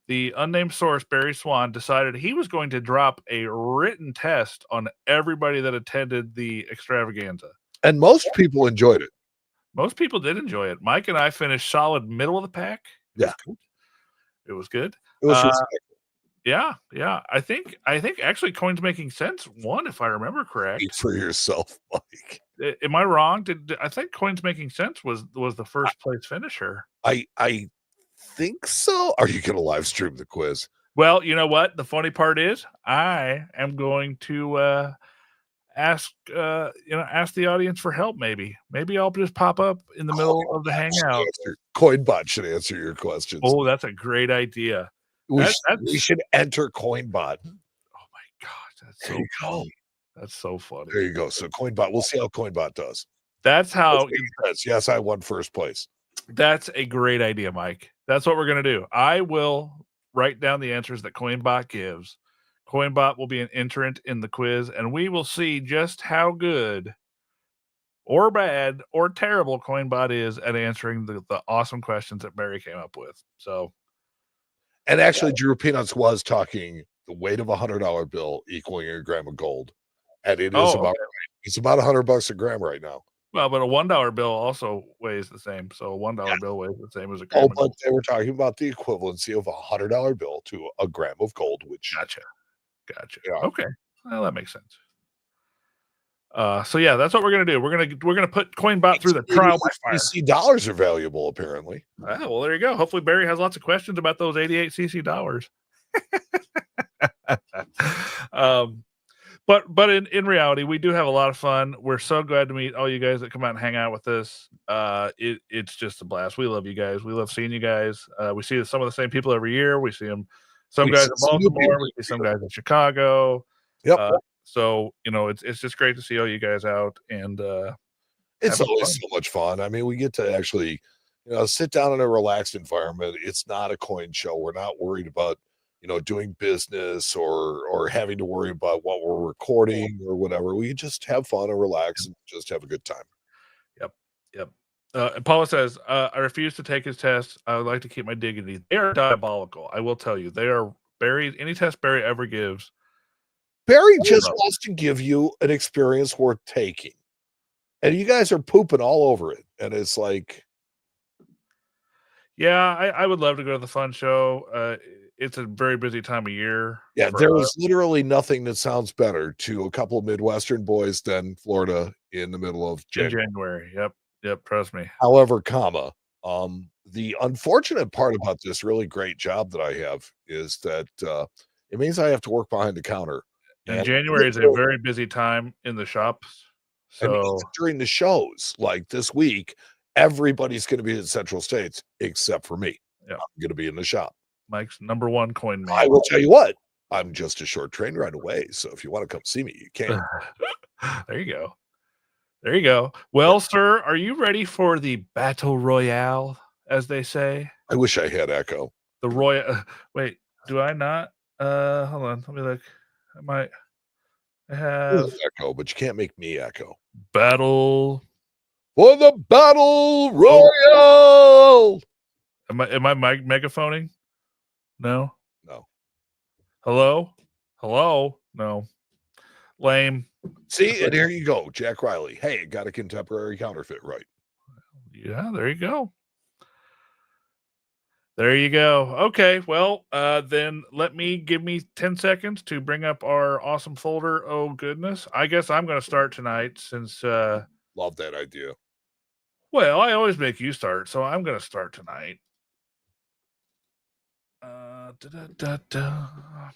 the unnamed source, Barry Swan, decided he was going to drop a written test on everybody that attended the extravaganza. And most people enjoyed it. Most people did enjoy it. Mike and I finished solid middle of the pack. It was good. It was respectful. Yeah. I think actually Coins Making Sense won, if I remember correct. Speak for yourself, Mike. Am I wrong? I think Coins Making Sense was the first place finisher? I think so. Are you going to live stream the quiz? Well, you know what? The funny part is I am going to ask the audience for help. Maybe I'll just pop up in the middle of the hangout. Coinbot should answer your questions. Oh, that's a great idea. We should enter Coinbot. Oh my gosh, that's so funny. That's so funny. There you go. So Coinbot, we'll see how Coinbot does. That's how. Yes, I won first place. That's a great idea, Mike. That's what we're gonna do. I will write down the answers that Coinbot gives. Coinbot will be an entrant in the quiz, and we will see just how good or bad or terrible Coinbot is at answering the awesome questions that Barry came up with. So, and actually, Drew Peanuts was talking the weight of $100 bill equaling a gram of gold, and it's about $100 a gram right now. Well, but a $1 bill also weighs the same. So a $1 bill weighs the same as a gram Oh, of but gold. they were talking about the equivalency of a $100 bill to a gram of gold, which Gotcha. yeah. Okay. Well, that makes sense. So yeah, that's what we're gonna do. We're gonna put Coinbot through the trial by fire. CC dollars are valuable, apparently. Oh, well, there you go. Hopefully Barry has lots of questions about those 88 CC dollars. But in reality, we do have a lot of fun. We're so glad to meet all you guys that come out and hang out with us. It's just a blast. We love you guys. We love seeing you guys. We see some of the same people every year. We see them. Some guys in Baltimore. We see some guys in Chicago. Yep. So it's just great to see all you guys out, and it's always so much fun. I mean, we get to actually, sit down in a relaxed environment. It's not a coin show. We're not worried about, doing business or having to worry about what we're recording or whatever. We just have fun and relax and just have a good time. Yep. And Paula says, I refuse to take his test. I would like to keep my dignity. They are diabolical. I will tell you, they are any test Barry ever gives. Barry just wants to give you an experience worth taking. And you guys are pooping all over it. And it's like, yeah, I would love to go to the fun show. It's a very busy time of year. Yeah, there is literally nothing that sounds better to a couple of Midwestern boys than Florida in the middle of January. Yep. Trust me. However, the unfortunate part about this really great job that I have is that it means I have to work behind the counter. And January is a very busy time in the shops. So during the shows, like this week, everybody's going to be in Central States except for me. Yeah. I'm going to be in the shop. Mike's number one coin man. I will tell you what, I'm just a short train ride away. So if you want to come see me, you can. There you go. Well, sir, are you ready for the battle royale, as they say? I wish I had echo. The royal. Wait, do I not? Hold on. Let me look. I have echo, but you can't make me echo. Battle for the battle royale. Am I megaphoning? No. No. Hello? No. Lame. See, and here you go, Jack Riley. Hey, got a contemporary counterfeit right. Yeah, there you go. Okay, well, then give me 10 seconds to bring up our awesome folder. Oh, goodness. I guess I'm going to start tonight since... Love that idea. Well, I always make you start, so I'm going to start tonight.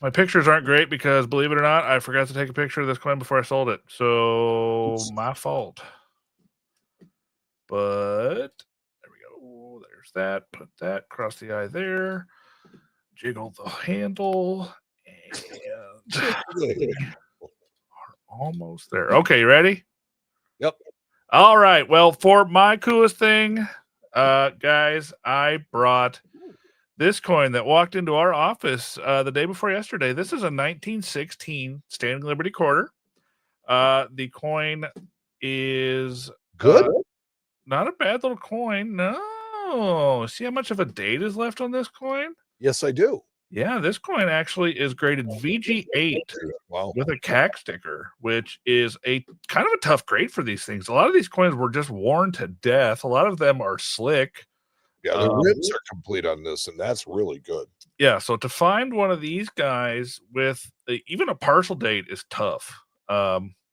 My pictures aren't great because, believe it or not, I forgot to take a picture of this coin before I sold it. So, my fault. But there we go. There's that. Put that. Cross the eye there. Jiggle the handle. And almost there. Okay, you ready? Yep. All right. Well, for my coolest thing, guys, I brought this coin that walked into our office the day before yesterday. This is a 1916 Standing Liberty quarter. The coin is good. Not a bad little coin. No. See how much of a date is left on this coin? Yes, I do. Yeah, this coin actually is graded VG8 with a CAC sticker, which is a kind of a tough grade for these things. A lot of these coins were just worn to death. A lot of them are slick. Yeah, the rims are complete on this, and that's really good. Yeah, so to find one of these guys with even a partial date is tough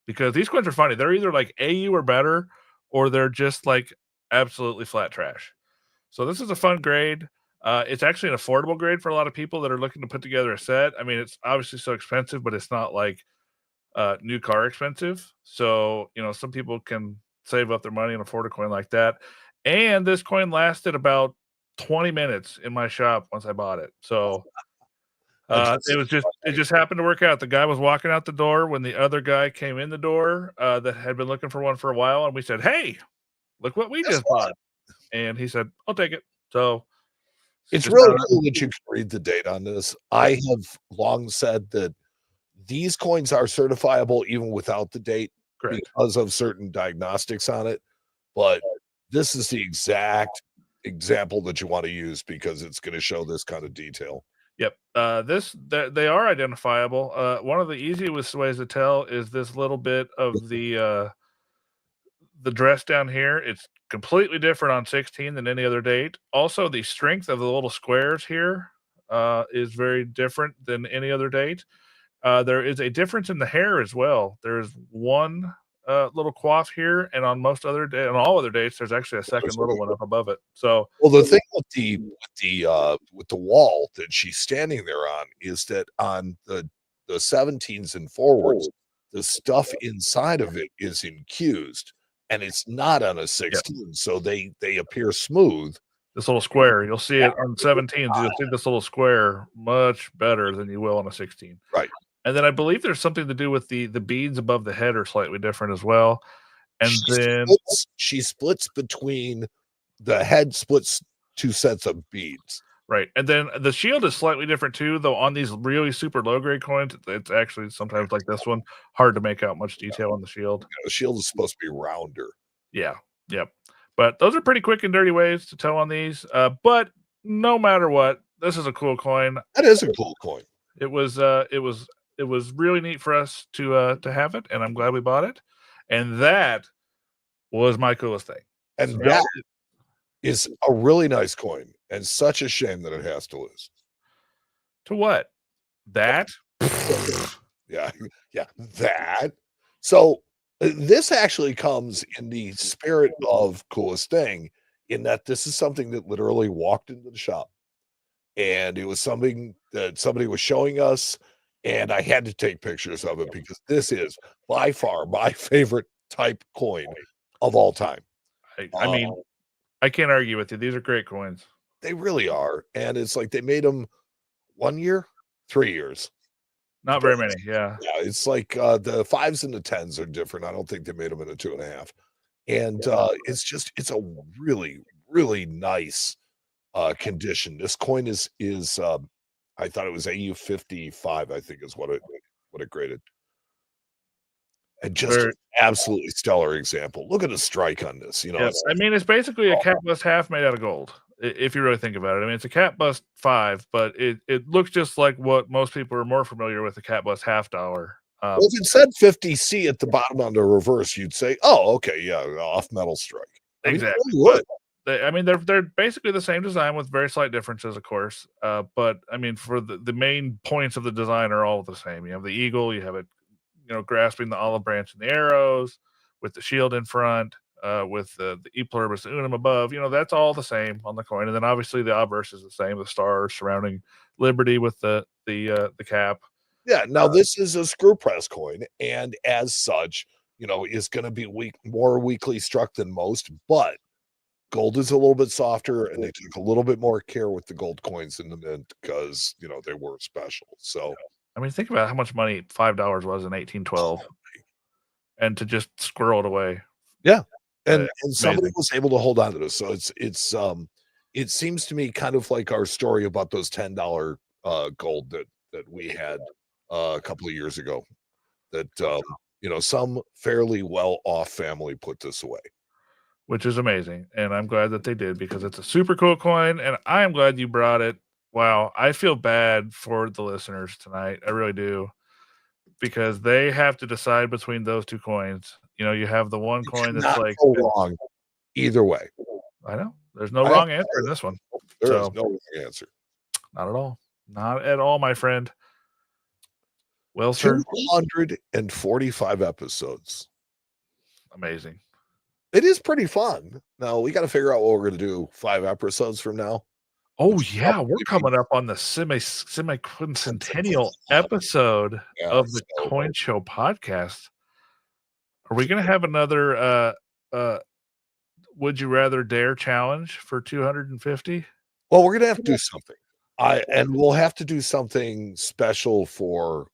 because these coins are funny. They're either like AU or better, or they're just like absolutely flat trash. So this is a fun grade. It's actually an affordable grade for a lot of people that are looking to put together a set. I mean, it's obviously so expensive, but it's not like new car expensive. So, some people can save up their money and afford a coin like that. And this coin lasted about 20 minutes in my shop once I bought it. So it just happened to work out. The guy was walking out the door when the other guy came in the door that had been looking for one for a while. And we said, hey, look what we just bought. And he said, I'll take it. So it's really cool that you can read the date on this. I have long said that these coins are certifiable even without the date because of certain diagnostics on it. But this is the exact example that you want to use because it's going to show this kind of detail. Yep. They are identifiable. One of the easiest ways to tell is this little bit of the the dress down here, it's completely different on 16 than any other date. Also, the strength of the little squares here is very different than any other date. There is a difference in the hair as well. There's one little coif here, and on all other dates, there's actually a second little one up above it. So, well, the thing with the wall that she's standing there on is that on the 17s and forwards, the stuff inside of it is infused, and it's not on a 16, so they appear smooth. This little square, you'll see it on 17s. You'll see this little square much better than you will on a 16. Right. And then I believe there's something to do with the beads above the head are slightly different as well. And she splits between the head splits 2 sets of beads. Right. And then the shield is slightly different too, though on these really super low grade coins, it's actually sometimes like this one, hard to make out much detail on the shield. Yeah, the shield is supposed to be rounder. Yeah. Yep. But those are pretty quick and dirty ways to tell on these. But no matter what, this is a cool coin. That is a cool coin. It was really neat for us to have it, and I'm glad we bought it. And that was my coolest thing. And so that is a really nice coin, and such a shame that it has to lose. To what? That? Yeah, that. So this actually comes in the spirit of coolest thing, in that this is something that literally walked into the shop, and it was something that somebody was showing us, and I had to take pictures of it because this is by far my favorite type coin of all time. I mean, I can't argue with you. These are great coins. They really are. And it's like they made them 1 year, 3 years. Not very many, yeah. Yeah, it's like the 5s and the 10s are different. I don't think they made them in a 2.5. And it's a really, really nice condition. This coin is I thought it was AU 55, I think is what it graded. And just an absolutely stellar example. Look at the strike on this. You know, yes. I mean, it's basically a cat bust half made out of gold, if you really think about it. I mean, it's a cat bust 5, but it looks just like what most people are more familiar with, the cat bust $half. Well, if it said 50C at the bottom on the reverse, you'd say, "Oh, okay, yeah, off metal strike." Exactly. I mean, they're basically the same design with very slight differences, of course. But I mean, for the main points of the design are all the same. You have the eagle, you have it, grasping the olive branch and the arrows, with the shield in front, with the E pluribus unum above. That's all the same on the coin. And then obviously the obverse is the same, the stars surrounding liberty with the cap. Yeah. Now this is a screw press coin, and as such, is going to be more weakly struck than most, but gold is a little bit softer, and they took a little bit more care with the gold coins in the mint because they were special. So I mean, think about how much money $5 was in 1812, and to just squirrel it away. Yeah, and somebody was able to hold on to this. So it seems to me kind of like our story about those $10 gold that we had a couple of years ago. That some fairly well-off family put this away, which is amazing, and I'm glad that they did because it's a super cool coin, and I am glad you brought it. Wow, I feel bad for the listeners tonight. I really do, because they have to decide between those two coins. You have the one coin that's like wrong either way. I know there's no wrong answer in this one. There is no wrong answer. Not at all. Not at all, my friend. Well, sir, 245 episodes. Amazing. It is pretty fun. Now we got to figure out what we're going to do 5 episodes from now. Oh yeah, we're coming up on the semi-quincentennial episode of the Coin Show podcast. Are we going to have another would you rather dare challenge for 250? Well, we're going to have to do something. And we'll have to do something special for.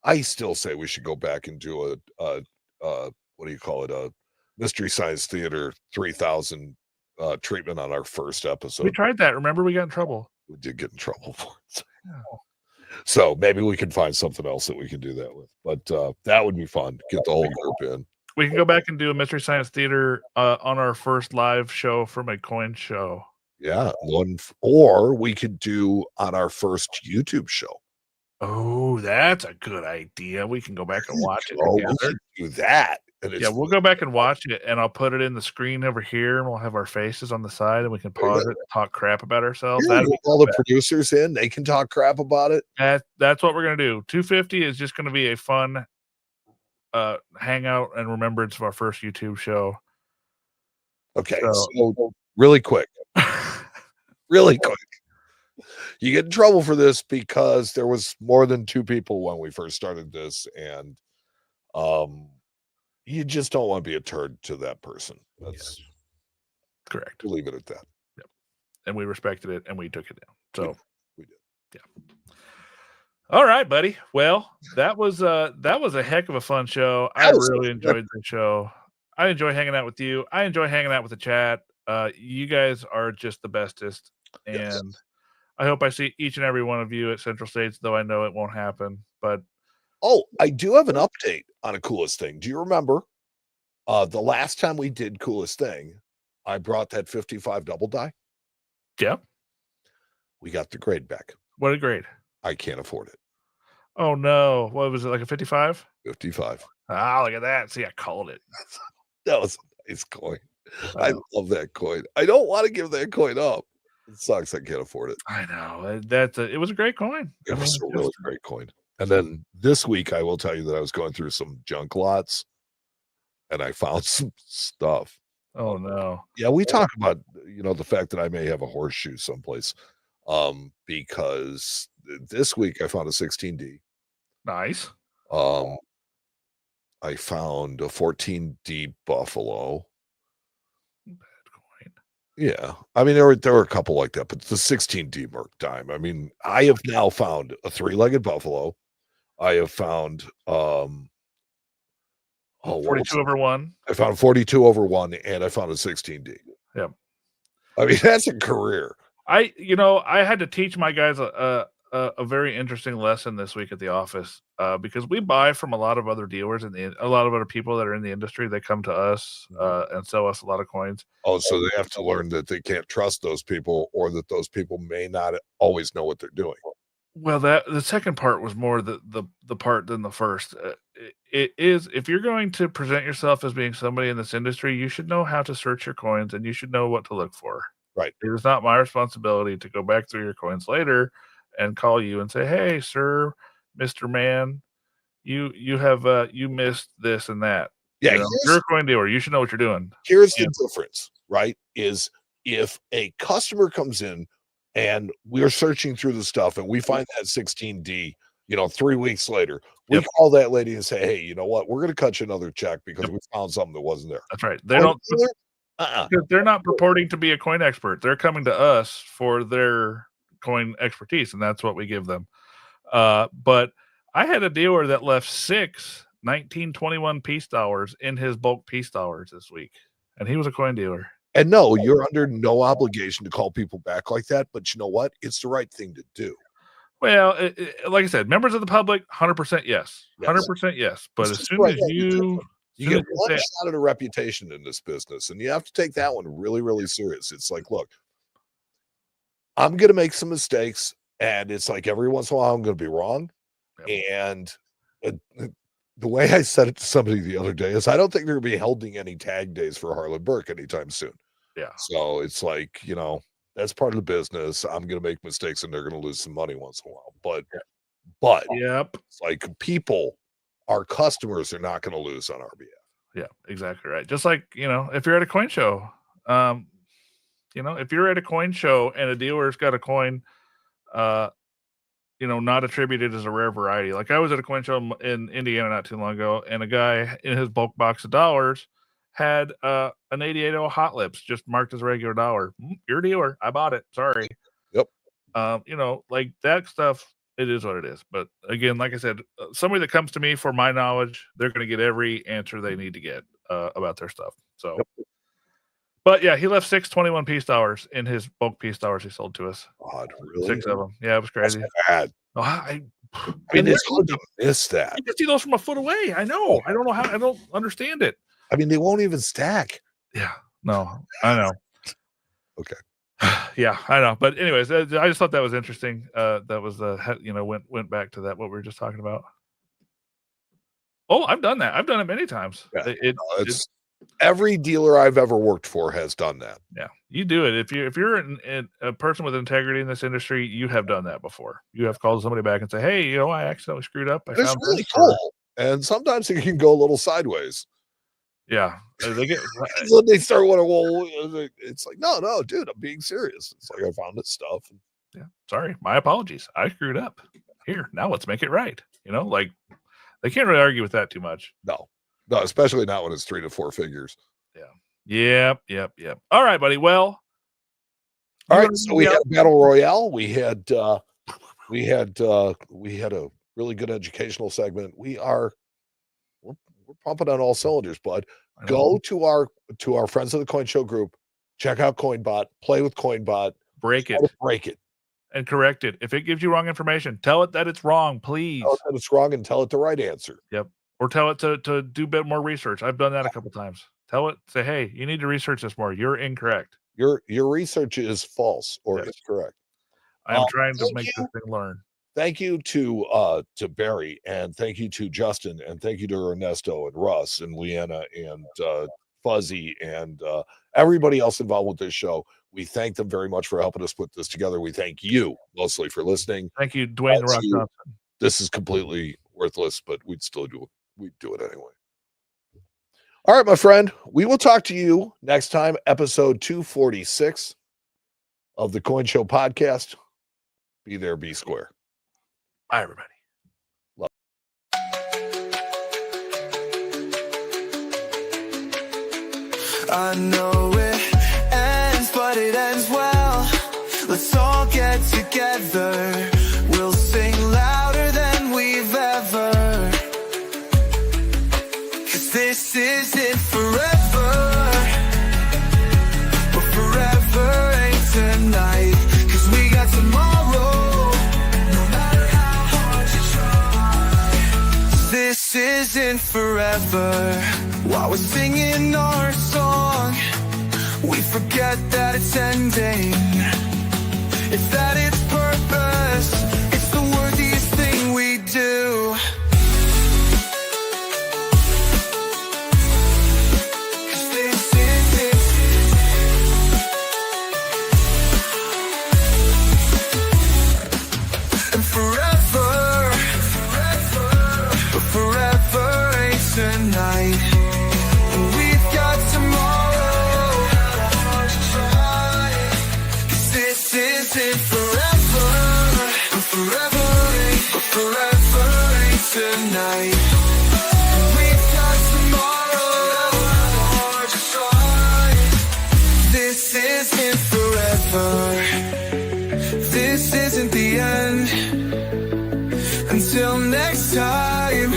I still say we should go back and do a what do you call it? A Mystery Science Theater 3000 treatment on our first episode. We tried that. Remember, we got in trouble. We did get in trouble for it. So maybe we can find something else that we can do that with. But that would be fun. Get the whole group in. We can go back and do a Mystery Science Theater on our first live show from a coin show. Yeah, or we could do on our first YouTube show. Oh, that's a good idea. We can go back and watch it together. We can do that. And Yeah, we'll go back and watch it, and I'll put it in the screen over here, and we'll have our faces on the side, and we can pause it, talk crap about ourselves. Yeah, all the producers in, they can talk crap about it. That's what we're gonna do. 250 is just gonna be a fun hangout and remembrance of our first YouTube show. Okay, so really quick. Really quick. You get in trouble for this because there was more than 2 people when we first started this, and you just don't want to be a turd to that person. That's correct. We'll leave it at that. Yep. And we respected it, and we took it down. So we did. Yeah. All right, buddy. Well, that was a heck of a fun show. I really enjoyed the show. I enjoy hanging out with you. I enjoy hanging out with the chat. You guys are just the bestest, and I hope I see each and every one of you at Central States, though I know it won't happen. But I do have an update on a Coolest Thing. Do you remember the last time we did Coolest Thing? I brought that 55 double die. Yeah. We got the grade back. What a grade. I can't afford it. Oh no. What was it, like a 55? 55. Ah, look at that. See, I called it. That was a nice coin. I love that coin. I don't want to give that coin up. It sucks. I can't afford it. I know. It was a great coin. It was a really great coin. And then this week, I will tell you that I was going through some junk lots, and I found some stuff. Oh no. Yeah, we talk about the fact that I may have a horseshoe someplace. Because this week I found a 16D. Nice. I found a 14D Buffalo. Bad coin. Yeah. I mean, there were a couple like that, but the 16D Merc dime. I mean, I have now found a 3-legged Buffalo. I have found 42 over 1. I found 42 over 1, and I found a 16D. Yep. I mean, that's a career. I had to teach my guys a very interesting lesson this week at the office, because we buy from a lot of other dealers and a lot of other people that are in the industry. They come to us and sell us a lot of coins. Oh, so they have to learn that they can't trust those people, or that those people may not always know what they're doing. Well, the second part was more the part than the first. It is, if you're going to present yourself as being somebody in this industry, you should know how to search your coins, and you should know what to look for. Right. It is not my responsibility to go back through your coins later and call you and say, "Hey, sir, Mr. Man, you have you missed this and that." Yeah, you're a coin dealer. You should know what you're doing. Here's the difference, right? Is if a customer comes in and we're searching through the stuff and we find that 16D, 3 weeks later, we call that lady and say, "Hey, you know what? We're going to cut you another check because we found something that wasn't there." That's right. They don't. Because they're not purporting to be a coin expert. They're coming to us for their coin expertise, and that's what we give them. But I had a dealer that left 6 1921 piece dollars in his bulk piece dollars this week, and he was a coin dealer. And no, you're under no obligation to call people back like that, but you know what? It's the right thing to do. Well, like I said, members of the public, 100% yes. 100% yes. But as soon as you get one shot at a reputation in this business, and you have to take that one really, really serious. It's like, look, I'm going to make some mistakes, and it's like every once in a while I'm going to be wrong. Yep. And the way I said it to somebody the other day is I don't think they're going to be holding any tag days for Harlan Burke anytime soon. Yeah. So it's like, that's part of the business. I'm going to make mistakes, and they're going to lose some money once in a while. But yep, it's like people, our customers, are not going to lose on our behalf. Yeah, exactly right. Just like, if you're at a coin show, if you're at a coin show and a dealer's got a coin, not attributed as a rare variety. Like I was at a coin show in Indiana not too long ago, and a guy in his bulk box of dollars had an 88 Hot Lips just marked as a regular dollar. You're a dealer. I bought it. Sorry. Yep. Like that stuff, it is what it is. But again, like I said, somebody that comes to me for my knowledge, they're going to get every answer they need to get about their stuff. So, But yeah, he left 6 21 piece dollars in his bulk piece dollars he sold to us. God, really? 6 of them. Yeah, it was crazy. That's bad. Oh, I mean, it's hard to miss that. You can see those from a foot away. I know. I don't know how. I don't understand it. I mean, they won't even stack. Yeah. No, I know. Okay. Yeah, I know. But anyways, I just thought that was interesting. That was went back to that what we were just talking about. Oh, I've done that. I've done it many times. Yeah, it's every dealer I've ever worked for has done that. Yeah, you do it. If you're a person with integrity in this industry, you have done that before. You have called somebody back and say, "Hey, I accidentally screwed up. I found really this," cool. And sometimes it can go a little sideways. Yeah, they get when they start wondering, well, it's like, no, dude, I'm being serious. It's like I found this stuff. Yeah, sorry, my apologies. I screwed up. Here, now let's make it right. Like they can't really argue with that too much. No, especially not when it's 3 to 4 figures. Yeah. Yep. All right, buddy. Well, all right. So we had Battle Royale. We had a really good educational segment. We're pumping on all cylinders, bud. Go to our friends of the Coin Show group, check out Coinbot, play with Coinbot, break it, and correct it. If it gives you wrong information, tell it that it's wrong, please. Tell it that it's wrong and tell it the right answer. Yep. Or tell it to do a bit more research. I've done that a couple times. Tell it, say, hey, you need to research this more. You're incorrect. Your research is false or it's correct. I am trying to make this thing learn. Thank you to Barry, and thank you to Justin, and thank you to Ernesto and Russ and Leanna and Fuzzy and everybody else involved with this show. We thank them very much for helping us put this together. We thank you mostly for listening. Thank you, Dwayne The Rock Johnson. This is completely worthless, but we'd still do it. We'd do it anyway. All right, my friend. We will talk to you next time, episode 246 of the Coin Show podcast. Be there, be square. Bye, everybody. Love. I know it ends, but it ends well. Let's all get together. We'll sing louder than we've ever. 'Cause this isn't forever, but forever ain't tonight. 'Cause we got tomorrow, no matter how hard you try. This isn't forever. While we're singing our song, we forget that it's ending. It's that its purpose, it's the worthiest thing we do. 'Cause this is it. And forever, but forever ain't tonight. And we've got tomorrow. 'Cause this isn't forever, but forever ain't tonight. And we've got tomorrow. This isn't forever. This isn't the end. Until next time.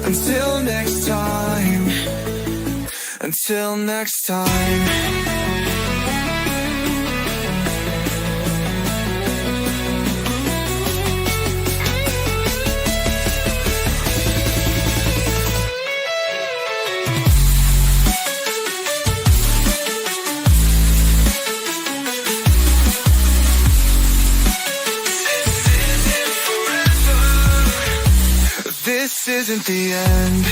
Until next time. Until next time. This isn't the end.